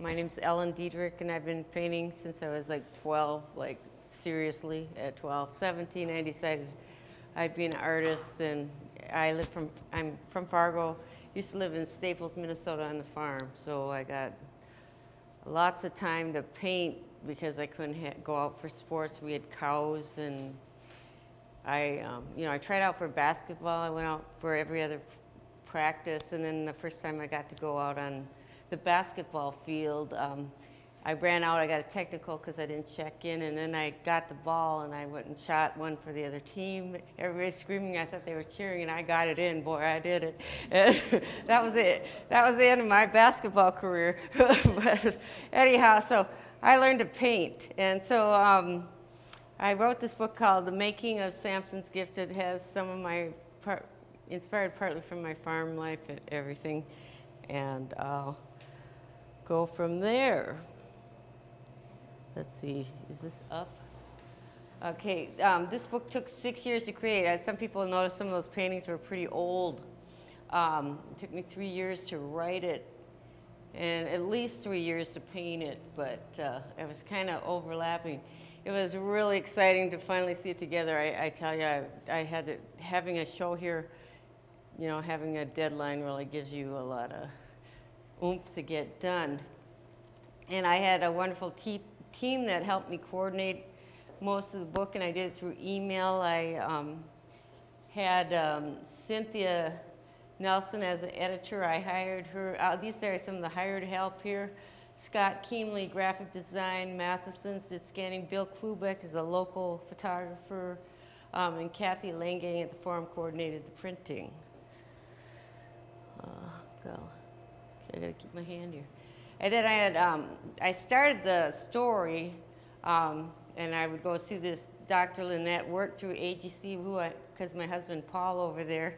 My name's Diedrich, and I've been painting since I was like 12, like seriously at 12. 17, I decided I'd be an artist, and I'm from Fargo. Used to live in Staples, Minnesota on the farm, so I got lots of time to paint because I couldn't go out for sports. We had cows, and I tried out for basketball. I went out for every other practice, and then the first time I got to go out on the basketball field, I ran out. I got a technical because I didn't check in, and then I got the ball and I went and shot one for the other team. Everybody screaming. I thought they were cheering, and I got it in. Boy, I did it. And that was it. That was the end of my basketball career. But anyhow, so I learned to paint, and so I wrote this book called The Making of Samson's Gift. It has some of my inspired partly from my farm life and everything, and I'll go from there. Let's see, is this up? Okay, this book took 6 years to create. Some people noticed some of those paintings were pretty old. It took me 3 years to write it, and at least 3 years to paint it, but it was kind of overlapping. It was really exciting to finally see it together. I tell you, having a show here, you know, having a deadline really gives you a lot of oomph to get done. And I had a wonderful team that helped me coordinate most of the book, and I did it through email. I had Cynthia Nelson as an editor. I hired her. These are some of the hired help here. Scott Keemley, graphic design. Matheson's did scanning. Bill Klubeck is a local photographer. And Kathy Langang at the Forum coordinated the printing. Okay, I gotta keep my hand here. And then I started the story, and I would go see this Dr. Lynette, worked through AGC, because my husband Paul over there,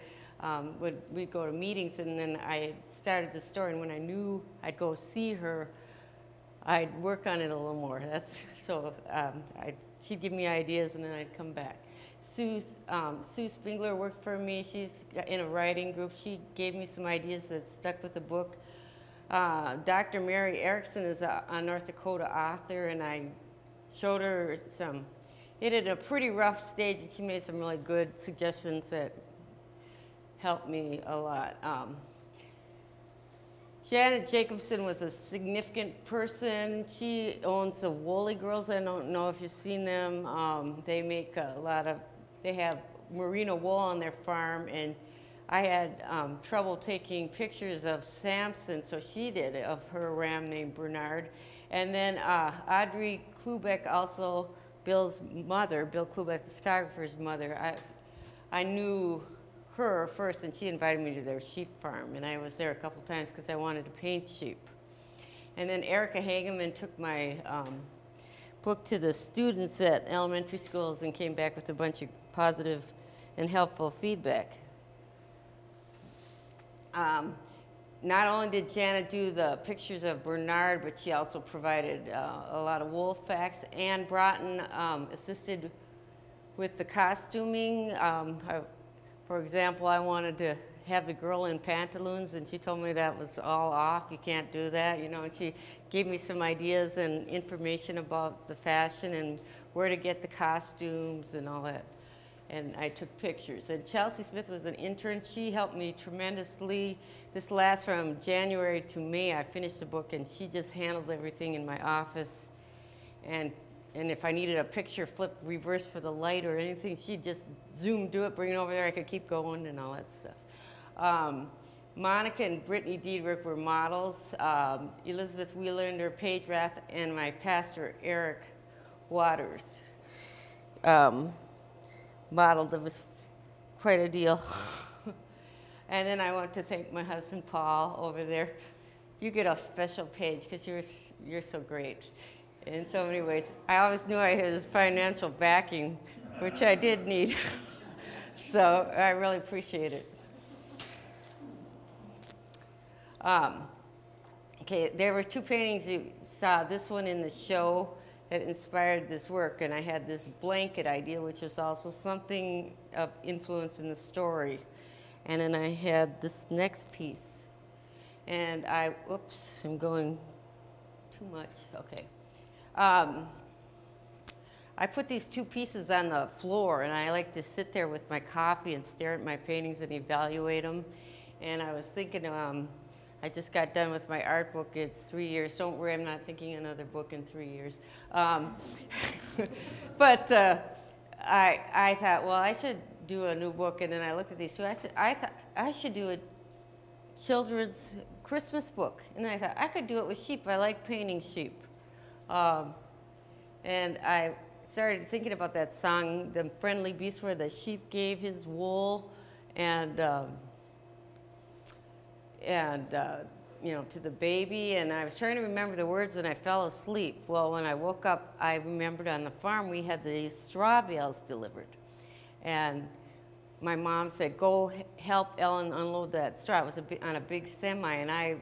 we'd go to meetings, and then I started the story, and when I knew I'd go see her, I'd work on it a little more. She'd give me ideas, and then I'd come back. Sue Spingler worked for me. She's in a writing group. She gave me some ideas that stuck with the book. Dr. Mary Erickson is a North Dakota author, and I showed her some. It had a pretty rough stage, and she made some really good suggestions that helped me a lot. Janet Jacobson was a significant person. She owns the Woolly Girls. I don't know if you've seen them. They make they have merino wool on their farm, and I had trouble taking pictures of Samson, so she did it, of her ram named Bernard. And then Audrey Klubeck, also Bill's mother, Bill Klubeck, the photographer's mother. I knew her first, and she invited me to their sheep farm, and I was there a couple times because I wanted to paint sheep. And then Erica Hageman took my book to the students at elementary schools and came back with a bunch of positive and helpful feedback. Not only did Janet do the pictures of Bernard, but she also provided a lot of wool facts. Ann Broughton assisted with the costuming. For example, I wanted to have the girl in pantaloons, and she told me that was all off. You can't do that, you know. And she gave me some ideas and information about the fashion and where to get the costumes and all that. And I took pictures. And Chelsea Smith was an intern. She helped me tremendously. This lasts from January to May. I finished the book, and she just handles everything in my office. And if I needed a picture flip reverse for the light or anything, she'd just zoom, do it, bring it over there. I could keep going and all that stuff. Monica and Brittany Diedrich were models. Elizabeth Wheelander, Paige Rath, and my pastor, Eric Waters, modeled. It was quite a deal. And then I want to thank my husband, Paul, over there. You get a special page because you're so great in so many ways. I always knew I had his financial backing, which I did need. So I really appreciate it. Okay, there were two paintings you saw. This one in the show that inspired this work, and I had this blanket idea, which was also something of influence in the story. And then I had this next piece. And oops, I'm going too much. Okay. I put these two pieces on the floor, and I like to sit there with my coffee and stare at my paintings and evaluate them. And I was thinking, I just got done with my art book. It's 3 years. Don't worry, I'm not thinking another book in 3 years. But I thought, well, I should do a new book. And then I looked at these two. I thought I should do a children's Christmas book. And I thought I could do it with sheep. I like painting sheep. And I started thinking about that song, The Friendly Beast, where the sheep gave his wool and you know, to the baby. And I was trying to remember the words, and I fell asleep. Well, when I woke up, I remembered on the farm we had these straw bales delivered. And my mom said, go help Ellen unload that straw. It was on a big semi, and I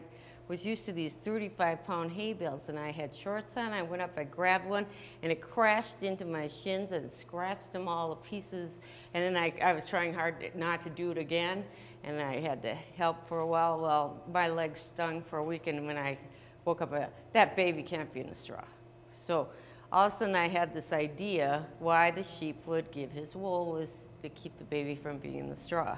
was used to these 35-pound hay bales, and I had shorts on. I went up, I grabbed one, and it crashed into my shins and scratched them all to pieces. And then I was trying hard not to do it again, and I had to help for a while. Well, my legs stung for a week, and when I woke up, that baby can't be in the straw. So all of a sudden I had this idea why the sheep would give his wool was to keep the baby from being in the straw.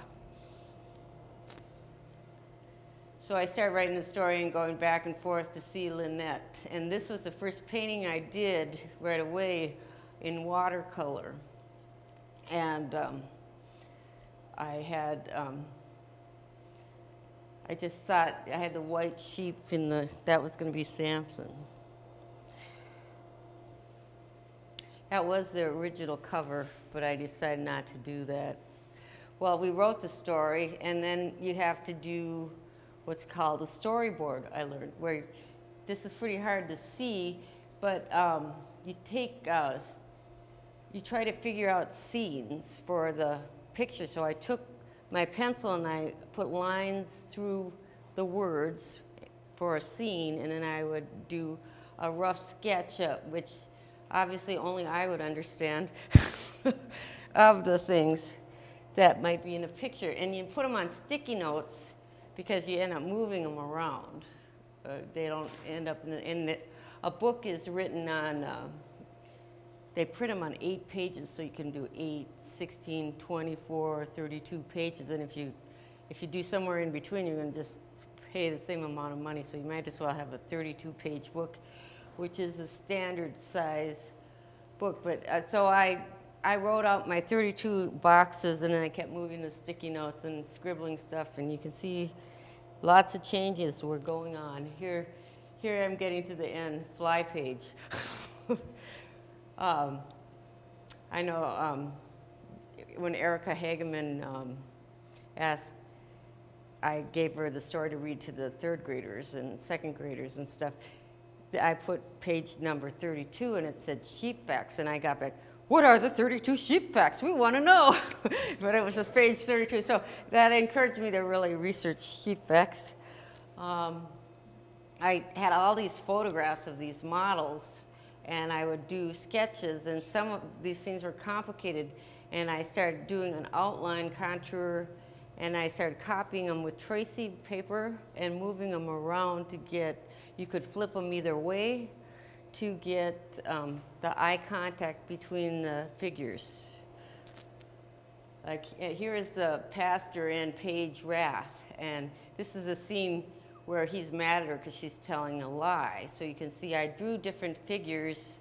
So I started writing the story and going back and forth to see Lynette. And this was the first painting I did right away in watercolor. And I had, I just thought I had the white sheep in the, that was going to be Samson. That was the original cover, but I decided not to do that. Well, we wrote the story, and then you have to do what's called a storyboard, I learned, where this is pretty hard to see, but you take, you try to figure out scenes for the picture. So I took my pencil and I put lines through the words for a scene, and then I would do a rough sketch, which obviously only I would understand, of the things that might be in a picture. And you put them on sticky notes because you end up moving them around. They don't end up a book is written on, they print them on 8 pages, so you can do 8, 16, 24, 32 pages. And if you do somewhere in between, you're gonna just pay the same amount of money. So you might as well have a 32-page book, which is a standard size book. But so I wrote out my 32 boxes, and then I kept moving the sticky notes and scribbling stuff, and you can see lots of changes were going on. Here I'm getting to the end, fly page. I know when Erica Hageman asked, I gave her the story to read to the 3rd graders and 2nd graders and stuff. I put page number 32, and it said sheep facts, and I got back, what are the 32 sheep facts? We want to know. But it was just page 32. So that encouraged me to really research sheep facts. I had all these photographs of these models, and I would do sketches, and some of these things were complicated. And I started doing an outline contour, and I started copying them with tracing paper and moving them around to get, you could flip them either way to get the eye contact between the figures. Like here is the pastor and Paige Rath, and this is a scene where he's mad at her because she's telling a lie. So you can see I drew different figures,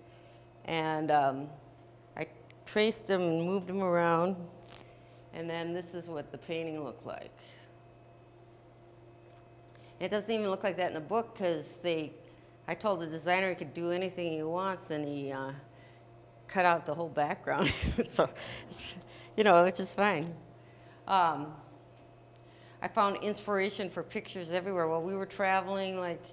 and I traced them and moved them around, and then this is what the painting looked like. It doesn't even look like that in the book because I told the designer he could do anything he wants, and he cut out the whole background. So, you know, which is fine. I found inspiration for pictures everywhere. While we were traveling, like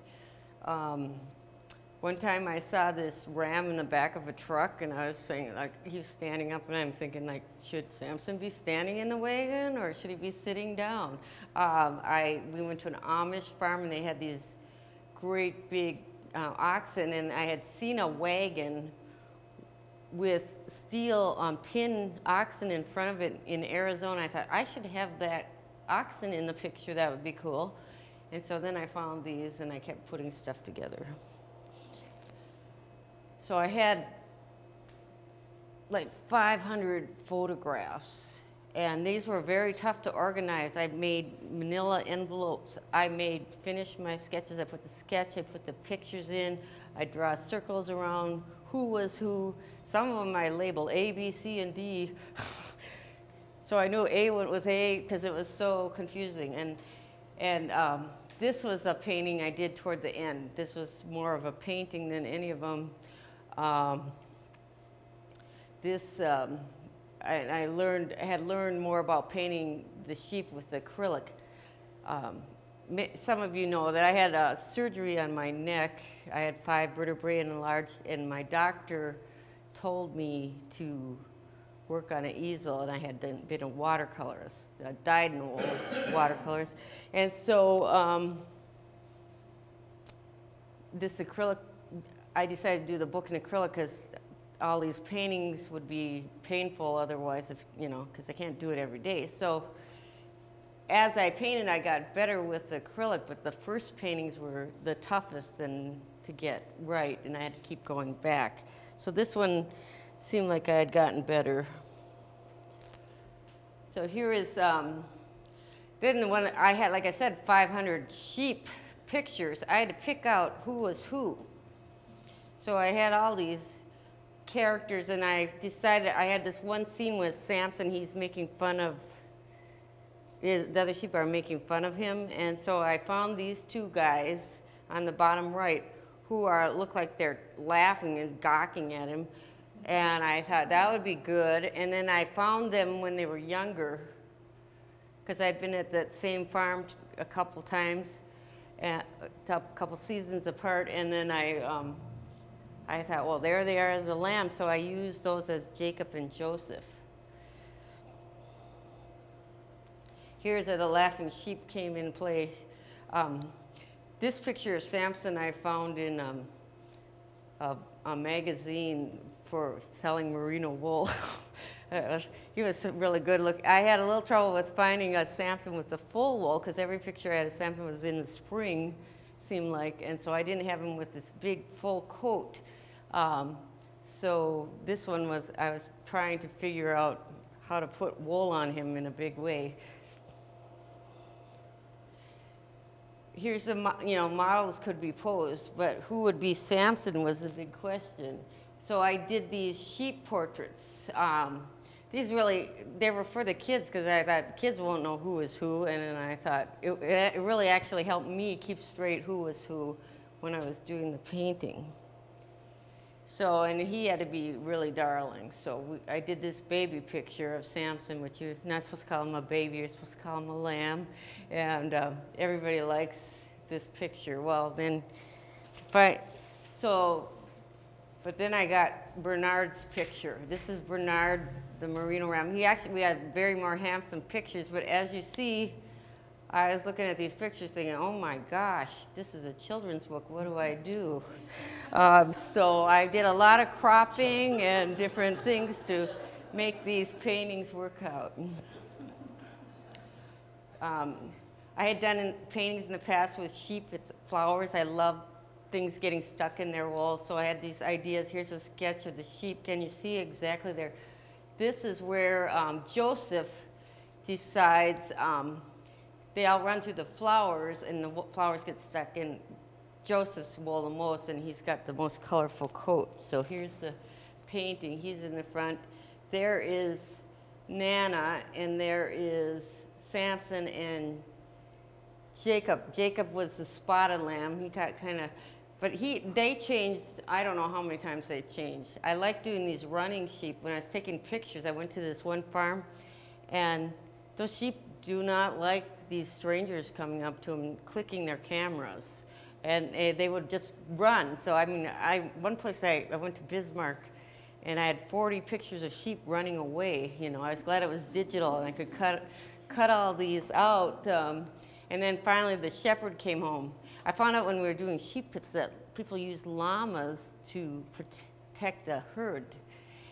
one time I saw this ram in the back of a truck, and I was saying, like, he was standing up, and I'm thinking, like, should Samson be standing in the wagon, or should he be sitting down? We went to an Amish farm, and they had these great big oxen, and I had seen a wagon with steel tin oxen in front of it in Arizona. I thought I should have that oxen in the picture. That would be cool. And so then I found these, and I kept putting stuff together. So I had like 500 photographs, and these were very tough to organize. I made manila envelopes. I finished my sketches. I put the sketch, I put the pictures in. I draw circles around who was who. Some of them I labeled A, B, C, and D. So I knew A went with A because it was so confusing. And this was a painting I did toward the end. This was more of a painting than any of them. I had learned more about painting the sheep with acrylic. Some of you know that I had surgery on my neck. I had 5 vertebrae enlarged, and my doctor told me to work on an easel, and I had been a watercolorist, dyed in watercolors. And so this acrylic, I decided to do the book in acrylic because all these paintings would be painful otherwise, if, you know, because I can't do it every day. So as I painted, I got better with acrylic, but the first paintings were the toughest and to get right, and I had to keep going back. So this one seemed like I had gotten better. So here is, then the one I had, like I said, 500 sheep pictures. I had to pick out who was who. So I had all these characters, and I decided, I had this one scene with Samson. He's making fun of, the other sheep are making fun of him, and so I found these 2 guys on the bottom right who look like they're laughing and gawking at him, and I thought that would be good. And then I found them when they were younger, because I'd been at that same farm a couple times, a couple seasons apart, and then I thought, well, there they are as a lamb, so I used those as Jacob and Joseph. Here's where the laughing sheep came in play. This picture of Samson I found in a magazine for selling merino wool. He was really good look. I had a little trouble with finding a Samson with the full wool because every picture I had of Samson was in the spring, seemed like, and so I didn't have him with this big full coat. So this one was, I was trying to figure out how to put wool on him in a big way. Here's the, models could be posed, but who would be Samson was a big question. So I did these sheep portraits. These really, they were for the kids because I thought the kids won't know who is who, and then I thought it really actually helped me keep straight who was who when I was doing the painting. So, and he had to be really darling. So I did this baby picture of Samson, which you're not supposed to call him a baby, you're supposed to call him a lamb. And everybody likes this picture. Well, then, but then I got Bernard's picture. This is Bernard, the merino ram. We had very more handsome pictures, but as you see, I was looking at these pictures thinking, oh my gosh, this is a children's book, what do I do? So I did a lot of cropping and different things to make these paintings work out. I had done paintings in the past with sheep with flowers. I love things getting stuck in their wool, so I had these ideas. Here's a sketch of the sheep. Can you see exactly there? This is where Joseph decides, they all run through the flowers, and the flowers get stuck in Joseph's wool the most, and he's got the most colorful coat. So here's the painting. He's in the front. There is Nana, and there is Samson and Jacob. Jacob was the spotted lamb. He got kind of, but they changed, I don't know how many times they changed. I like doing these running sheep. When I was taking pictures, I went to this one farm, and those sheep do not like these strangers coming up to them, clicking their cameras, and they would just run. So I mean, one place I went to Bismarck, and I had 40 pictures of sheep running away. You know, I was glad it was digital, and I could cut all these out. And then finally, the shepherd came home. I found out when we were doing sheep tips that people use llamas to protect the herd,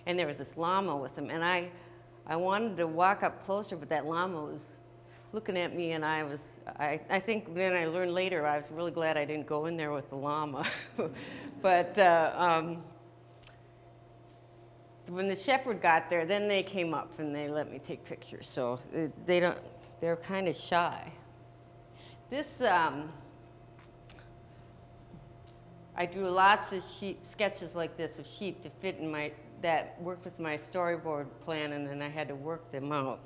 and there was this llama with them, and I wanted to walk up closer, but that llama was looking at me, and I think then I learned later I was really glad I didn't go in there with the llama. But when the shepherd got there, then they came up and they let me take pictures. So they're kind of shy. This, I do lots of sheep sketches like this of sheep to fit in that worked with my storyboard plan, and then I had to work them out.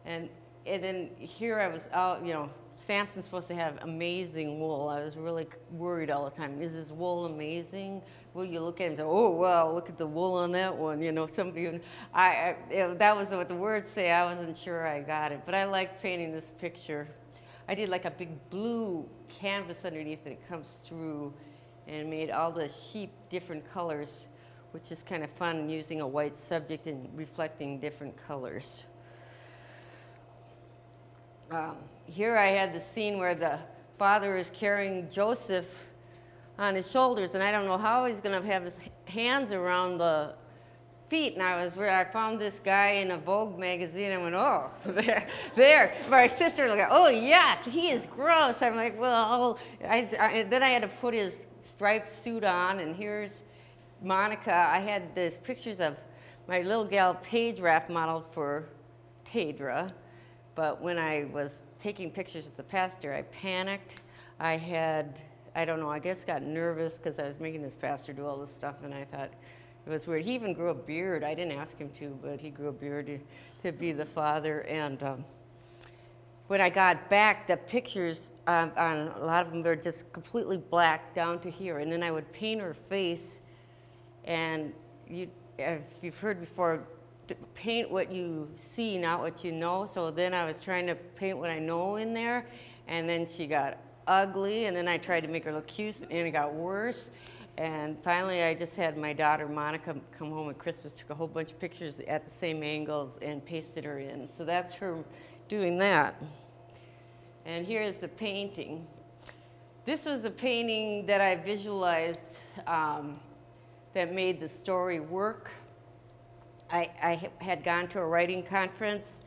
And then here I was out, you know, Samson's supposed to have amazing wool. I was really worried all the time. Is this wool amazing? Well, you look at it and say, oh, wow, look at the wool on that one. You know, somebody, you know, that was what the words say. I wasn't sure I got it. But I liked painting this picture. I did like a big blue canvas underneath and it comes through, and made all the sheep different colors, which is kind of fun, using a white subject and reflecting different colors. Here I had the scene where the father is carrying Joseph on his shoulders, and I don't know how he's going to have his hands around the feet. And I found this guy in a Vogue magazine. I went, oh, there. My sister was like, oh, yeah, he is gross. I'm like, well, then I had to put his striped suit on, and here's Monica. I had these pictures of my little gal Paige Raff modeled for Diedrich. But when I was taking pictures with the pastor, I panicked. I don't know, I guess got nervous because I was making this pastor do all this stuff, and I thought it was weird. He even grew a beard. I didn't ask him to, but he grew a beard to be the father. And when I got back, the pictures on a lot of them, they're just completely black down to here. And then I would paint her face, and if you've heard before, paint what you see, not what you know. So then I was trying to paint what I know in there, and then she got ugly, and then I tried to make her look cute, and it got worse. And finally, I just had my daughter Monica come home at Christmas, took a whole bunch of pictures at the same angles, and pasted her in. So that's her doing that. And here's the painting. This was the painting that I visualized that made the story work. I had gone to a writing conference,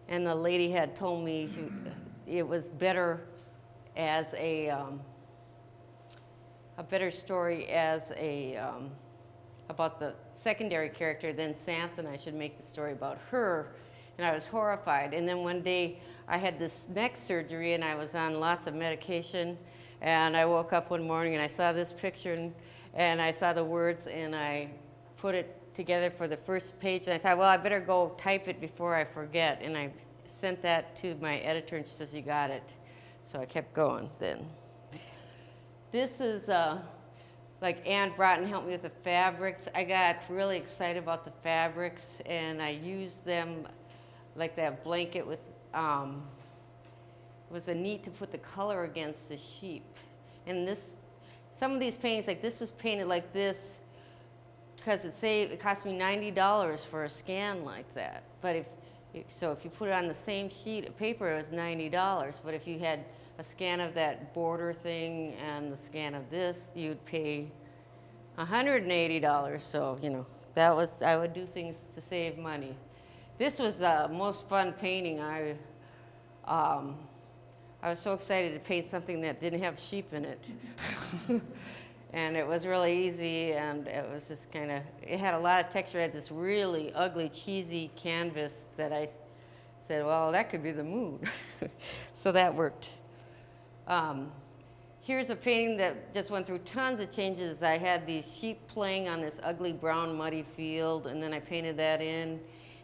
and the lady had told me it was better as a better story as about the secondary character than Samson. I should make the story about her, and I was horrified. And then one day I had this neck surgery, and I was on lots of medication, and I woke up one morning and I saw this picture, and I saw the words, and I put it together for the first page, and I thought, well, I better go type it before I forget. And I sent that to my editor, and she says, you got it. So I kept going then. This is like Ann Broughton helped me with the fabrics. I got really excited about the fabrics, and I used them like that blanket with, it was a neat to put the color against the sheep. And some of these paintings, like this was painted like this, because it cost me $90 for a scan like that. But if you put it on the same sheet of paper, it was $90. But if you had a scan of that border thing and the scan of this, you'd pay $180. So, you know, I would do things to save money. This was the most fun painting. I was so excited to paint something that didn't have sheep in it. And it was really easy, and it was just it had a lot of texture. It had this really ugly, cheesy canvas that I said, well, that could be the mood. So that worked. Here's a painting that just went through tons of changes. I had these sheep playing on this ugly brown muddy field, and then I painted that in.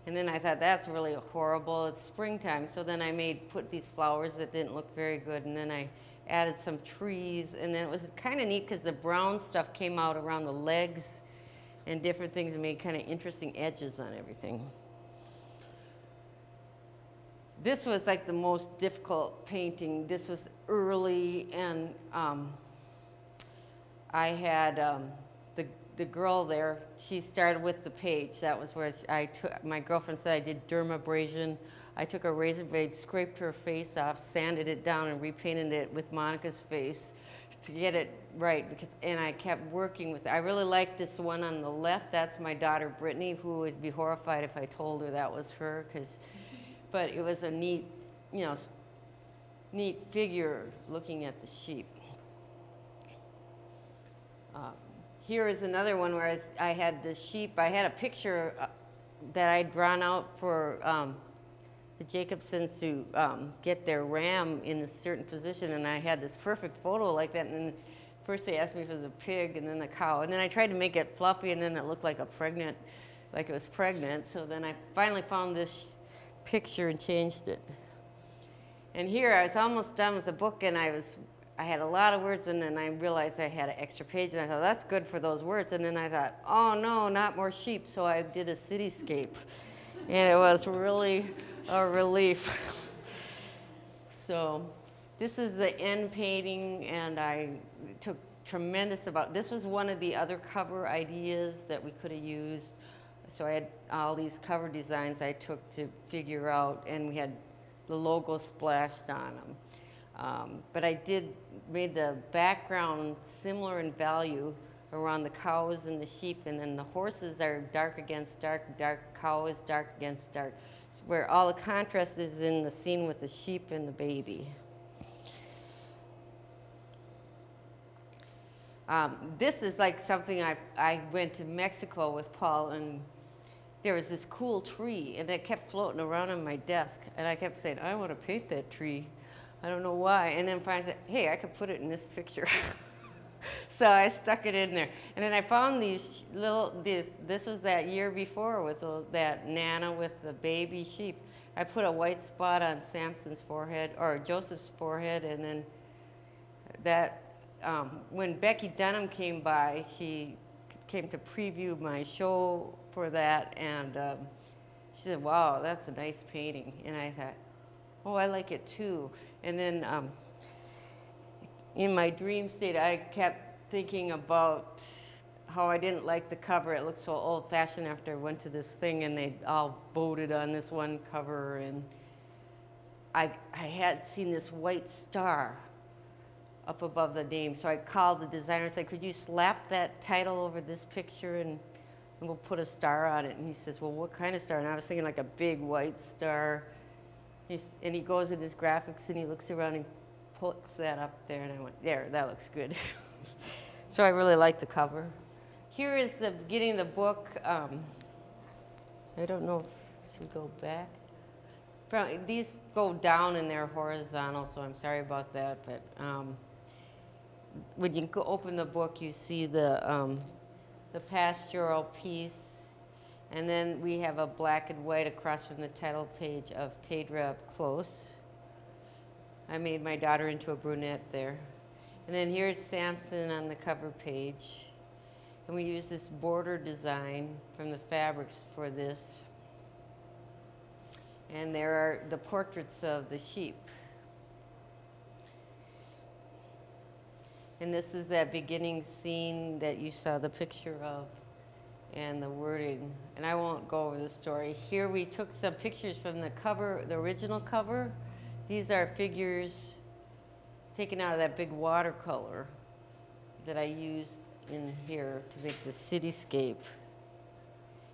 And then I thought, that's really horrible. It's springtime. So then I put these flowers that didn't look very good, and then I added some trees, and then it was kind of neat because the brown stuff came out around the legs and different things, and made kind of interesting edges on everything. This was like the most difficult painting. This was early, and I had the girl there. She started with the page. That was where my girlfriend said I did dermabrasion. I took a razor blade, scraped her face off, sanded it down, and repainted it with Monica's face to get it right. And I kept working with it. I really like this one on the left. That's my daughter Brittany, who would be horrified if I told her that was her. But it was a neat, neat figure looking at the sheep. Here is another one where I had the sheep. I had a picture that I'd drawn out for the Jacobsons to get their ram in a certain position, and I had this perfect photo like that. And first they asked me if it was a pig, and then a cow, and then I tried to make it fluffy, and then it looked like like it was pregnant. So then I finally found this picture and changed it. And here I was almost done with the book, and I had a lot of words, and then I realized I had an extra page, and I thought, that's good for those words. And then I thought, oh no, not more sheep. So I did a cityscape, and it was really a relief. So this is the end painting, and I took tremendous this was one of the other cover ideas that we could have used. So I had all these cover designs I took to figure out, and we had the logo splashed on them. But I made the background similar in value around the cows and the sheep, and then the horses are dark against dark, cow is dark against dark, where all the contrast is in the scene with the sheep and the baby. This is like something I went to Mexico with Paul, and there was this cool tree, and it kept floating around on my desk, and I kept saying, I want to paint that tree. I don't know why. And then finally I said, hey, I could put it in this picture. So I stuck it in there. And then I found these this was that year before with that Nana with the baby sheep. I put a white spot on Samson's forehead, or Joseph's forehead, and then that, when Becky Dunham came by, she came to preview my show for that, and she said, wow, that's a nice painting. And I thought, oh, I like it too. And then in my dream state, I kept thinking about how I didn't like the cover. It looked so old-fashioned after I went to this thing, and they all voted on this one cover. And I had seen this white star up above the name. So I called the designer and said, could you slap that title over this picture, and we'll put a star on it? And he says, well, what kind of star? And I was thinking like a big white star. And he goes in his graphics, and he looks around and puts that up there, and I went, there, that looks good. So I really like the cover. Here is the beginning of the book. I don't know if I should go back. These go down and they're horizontal, so I'm sorry about that. But when you open the book, you see the pastoral piece. And then we have a black and white across from the title page of Tadra Up Close. I made my daughter into a brunette there. And then here's Samson on the cover page. And we use this border design from the fabrics for this. And there are the portraits of the sheep. And this is that beginning scene that you saw the picture of, and the wording. And I won't go over the story. Here we took some pictures from the cover, the original cover. These are figures taken out of that big watercolor that I used in here to make the cityscape.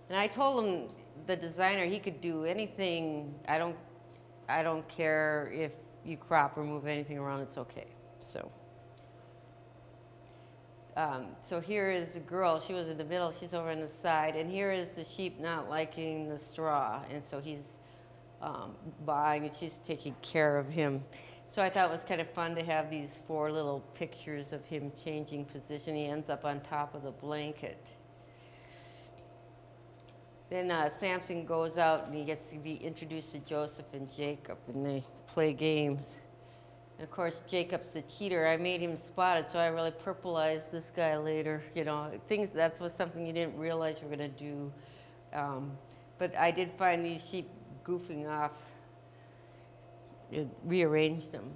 And I told him, the designer, he could do anything. I don't care if you crop or move anything around, it's okay. So here is the girl. She was in the middle. She's over on the side. And here is the sheep not liking the straw. And so he's buying, and she's taking care of him. So I thought it was kind of fun to have these 4 little pictures of him changing position. He ends up on top of the blanket. Then Samson goes out, and he gets to be introduced to Joseph and Jacob, and they play games. And of course, Jacob's the cheater. I made him spotted, so I really purpleized this guy later. You know, that was something you didn't realize you were going to do. But I did find these sheep goofing off. It rearranged them.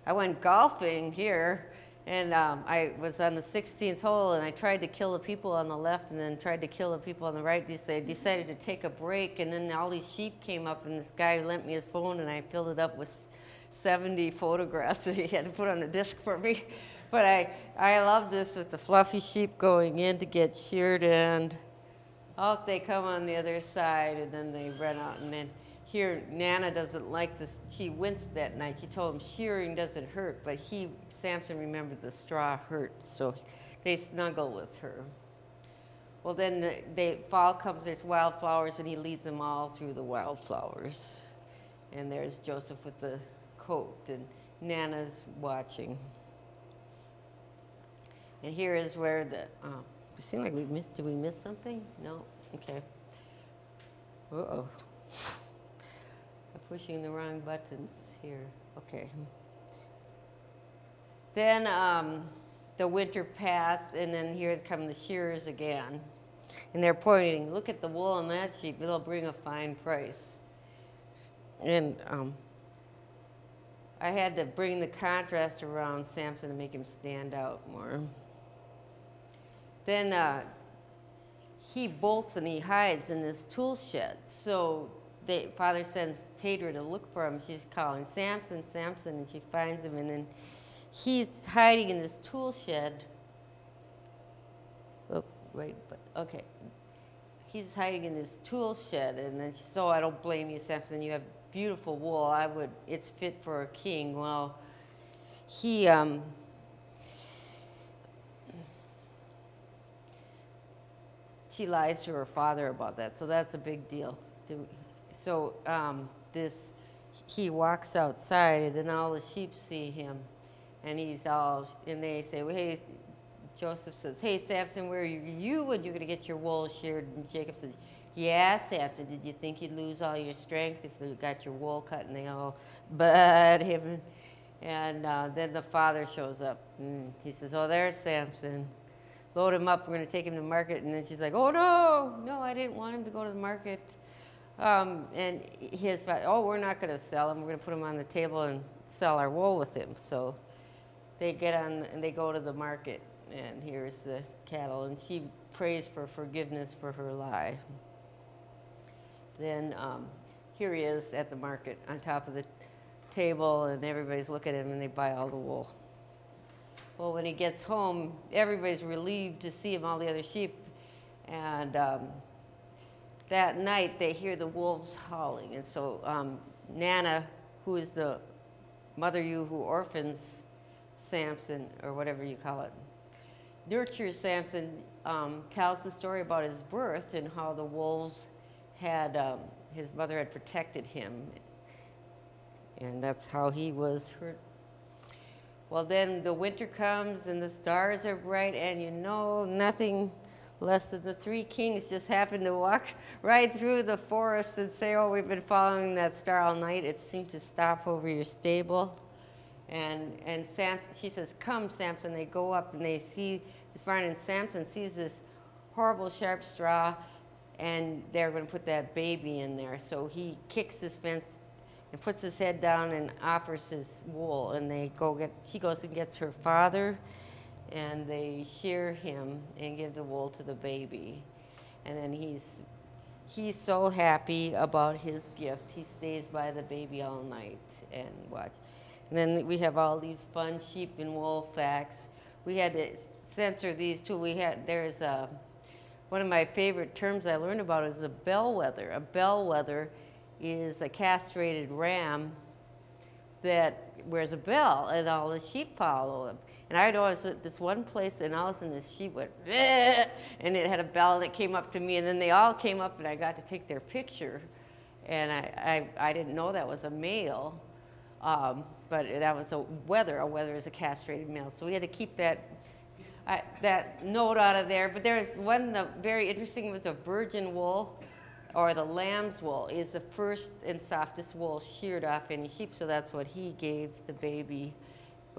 I went golfing here, and I was on the 16th hole, and I tried to kill the people on the left and then tried to kill the people on the right. I decided to take a break, and then all these sheep came up, and this guy lent me his phone, and I filled it up with 70 photographs that he had to put on a disc for me. But I love this with the fluffy sheep going in to get sheared, and out they come on the other side, and then they run out. And then here, Nana doesn't like this. She winced that night. She told him shearing doesn't hurt, but Samson remembered the straw hurt, so they snuggle with her. Well, then fall comes, there's wildflowers, and he leads them all through the wildflowers. And there's Joseph with the coat, and Nana's watching. And here is where it seemed like did we miss something? No? Okay. Uh-oh. I'm pushing the wrong buttons here. Okay. Then the winter passed, and then here come the shearers again. And they're pointing, look at the wool on that sheep, it'll bring a fine price. And I had to bring the contrast around Samson to make him stand out more. Then he bolts and he hides in this tool shed. So Father sends Diedrich to look for him. She's calling, Samson, Samson, and she finds him, and then he's hiding in this tool shed. Oh, wait, but okay. He's hiding in this tool shed, and then she's, oh, I don't blame you, Samson. You have beautiful wool. It's fit for a king. Well, she lies to her father about that, so that's a big deal. So he walks outside, and then all the sheep see him, and and they say, well, hey, Joseph says, hey, Samson, where are you when you're going to get your wool sheared? And Jacob says, yeah, Samson, did you think you'd lose all your strength if you got your wool cut? And they all bud him. And then the father shows up, and he says, oh, there's Samson. Load him up, we're going to take him to market. And then she's like, oh, no, I didn't want him to go to the market. And his father, oh, we're not going to sell him. We're going to put him on the table and sell our wool with him. So they get on, and they go to the market. And here's the cattle, and she prays for forgiveness for her lie. Then here he is at the market on top of the table, and everybody's looking at him, and they buy all the wool. Well, when he gets home, everybody's relieved to see him, all the other sheep, and that night they hear the wolves howling, and so Nana, who is the mother who orphans Samson, or whatever you call it, nurtures Samson, tells the story about his birth and how the wolves had, his mother had protected him. And that's how he was hurt. Well, then the winter comes and the stars are bright, and you know, nothing less than the three kings just happen to walk right through the forest and say, oh, we've been following that star all night. It seemed to stop over your stable. And Samson, she says, come, Samson. They go up and they see this barn, and Samson sees this horrible sharp straw, and they're going to put that baby in there. So he kicks this fence and puts his head down and offers his wool, and she goes and gets her father, and they shear him and give the wool to the baby. And then he's so happy about his gift. He stays by the baby all night and watch. And then we have all these fun sheep and wool facts. We had to censor these too. There's one of my favorite terms I learned about is a bellwether. A bellwether is a castrated ram that wears a bell, and all the sheep follow him. And I was at this one place, and all of a sudden this sheep went, bleh, and it had a bell that came up to me, and then they all came up, and I got to take their picture. And I didn't know that was a male. But that was a wether. A wether is a castrated male. So we had to keep that note out of there. But there's one very interesting with the virgin wool, or the lamb's wool, is the first and softest wool sheared off any sheep. So that's what he gave the baby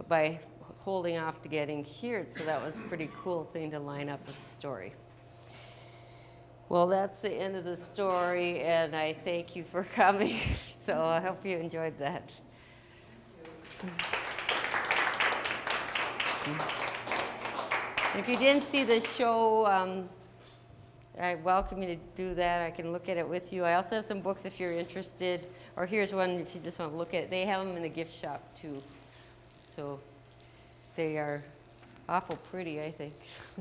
by holding off to getting sheared. So that was a pretty cool thing to line up with the story. Well, that's the end of the story, and I thank you for coming. So I hope you enjoyed that. If you didn't see the show, I welcome you to do that. I can look at it with you. I also have some books if you're interested, or here's one if you just want to look at it. They have them in the gift shop too. So they are awful pretty, I think.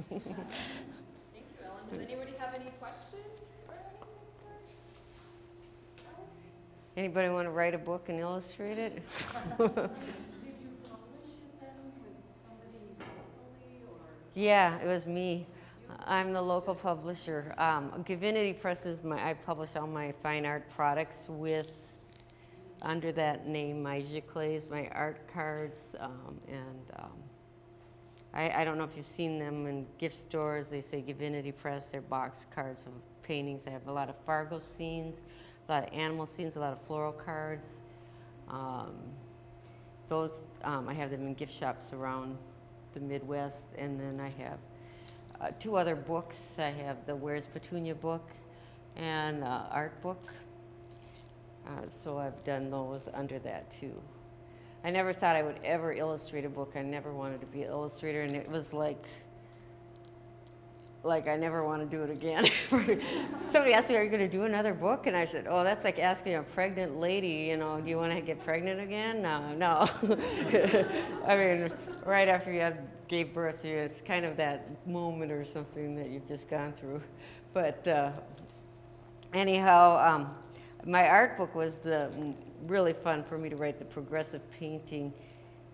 Thank you, Ellen. Does anybody have any questions? Anybody want to write a book and illustrate it? Did you publish it then with somebody locally, or? Yeah, it was me. I'm the local publisher. Divinity Press is I publish all my fine art products with, under that name, my giclées, my art cards, I don't know if you've seen them in gift stores. They say Divinity Press. They're box cards of paintings. I have a lot of Fargo scenes, a lot of animal scenes, a lot of floral cards. I have them in gift shops around the Midwest, and then I have 2 other books. I have the Where's Petunia book and art book. So I've done those under that too. I never thought I would ever illustrate a book. I never wanted to be an illustrator, and it was like I never want to do it again. Somebody asked me, "Are you going to do another book?" And I said, "Oh, that's like asking a pregnant lady, you know, do you want to get pregnant again?" No. I mean, right after you gave birth, it's kind of that moment or something that you've just gone through. But anyhow, my art book was really fun for me to write, the progressive painting,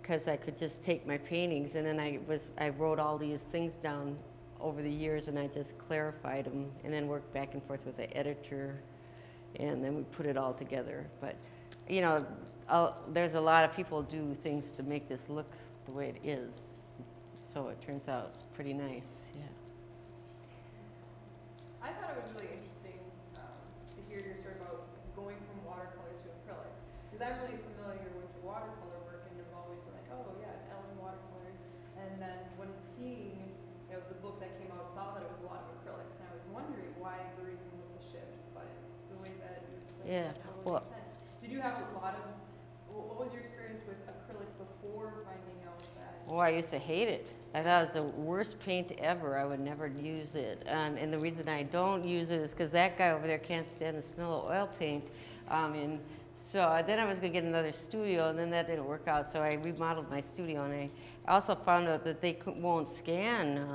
because I could just take my paintings and then I wrote all these things down over the years, and I just clarified them and then worked back and forth with the editor, and then we put it all together. But you know, there's a lot of people do things to make this look the way it is, so it turns out pretty nice. Yeah. I thought it was really interesting to hear your story about going from watercolor to acrylics, because I'm really familiar with your watercolor work, and I've always been like, oh yeah, Ellen watercolor. And then when seeing, you know, the book that came out, saw that it was a lot of acrylics, and I was wondering why the reason was the shift, but the way that you explained it totally makes sense. Did you have a lot of, what was your experience with acrylic before finding out that? Oh, I used to hate it. I thought it was the worst paint ever. I would never use it. And the reason I don't use it is because that guy over there can't stand the smell of oil paint. And so then I was going to get another studio, and then that didn't work out. So I remodeled my studio, and I also found out that they won't scan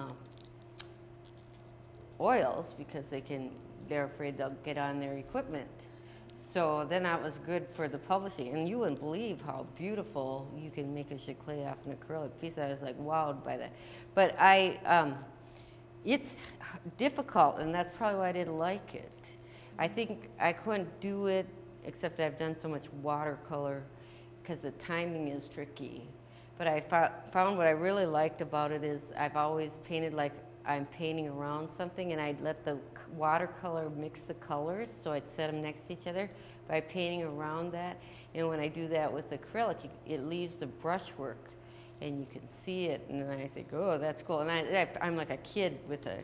oils because they're afraid they'll get on their equipment. So then that was good for the publishing, and you wouldn't believe how beautiful you can make a giclée off an acrylic piece. I was like wowed by that. But it's difficult, and that's probably why I didn't like it. I think I couldn't do it, except that I've done so much watercolor, because the timing is tricky. But I found what I really liked about it is I've always painted like I'm painting around something, and I'd let the watercolor mix the colors, so I'd set them next to each other by painting around that. And when I do that with acrylic, it leaves the brushwork, and you can see it, and then I think, oh, that's cool. And I'm like a kid with a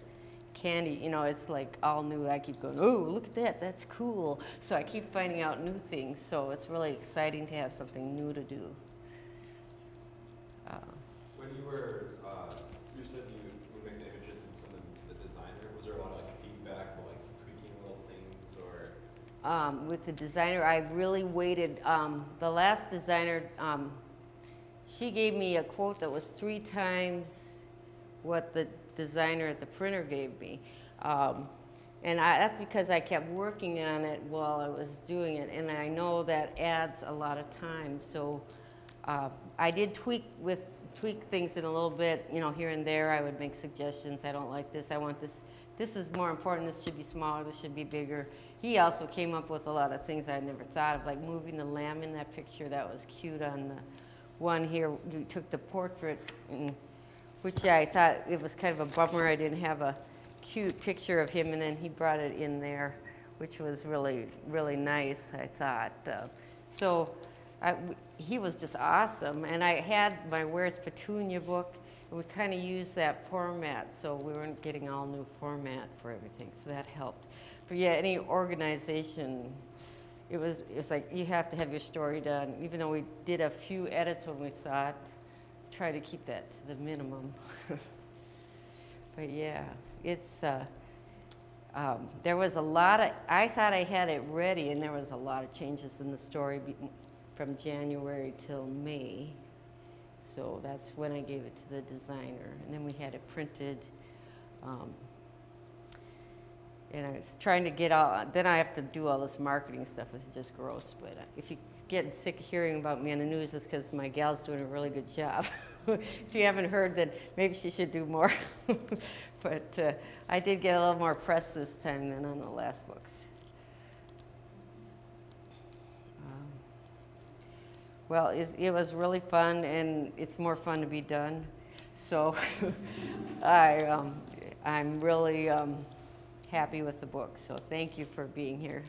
candy, you know, it's like all new. I keep going, oh, look at that, that's cool. So I keep finding out new things, so it's really exciting to have something new to do. When you were, you said you would make the images and send them to the designer. Was there a lot of like feedback or like tweaking little things, or? With the designer, I really waited. The last designer, she gave me a quote that was 3 times what the designer at the printer gave me. And that's because I kept working on it while I was doing it, and I know that adds a lot of time. So I did tweak things in a little bit, you know, here and there. I would make suggestions. I don't like this. I want this. This is more important. This should be smaller. This should be bigger. He also came up with a lot of things I never thought of, like moving the lamb in that picture. That was cute on the one here. We took the portrait, which I thought it was kind of a bummer I didn't have a cute picture of him, and then he brought it in there, which was really, really nice, I thought. He was just awesome, and I had my Where's Petunia book, and we kind of used that format, so we weren't getting all new format for everything, so that helped. But yeah, any organization, it was like you have to have your story done. Even though we did a few edits when we saw it, try to keep that to the minimum. But yeah, it's there was a lot of, I thought I had it ready, and there was a lot of changes in the story from January till May. So that's when I gave it to the designer, and then we had it printed. And I was trying to get all, then I have to do all this marketing stuff. It's just gross. But if you get sick of hearing about me on the news, it's because my gal's doing a really good job. If you haven't heard, then maybe she should do more. But I did get a little more press this time than on the last books. Well, it was really fun, and it's more fun to be done. So I'm really happy with the book. So thank you for being here.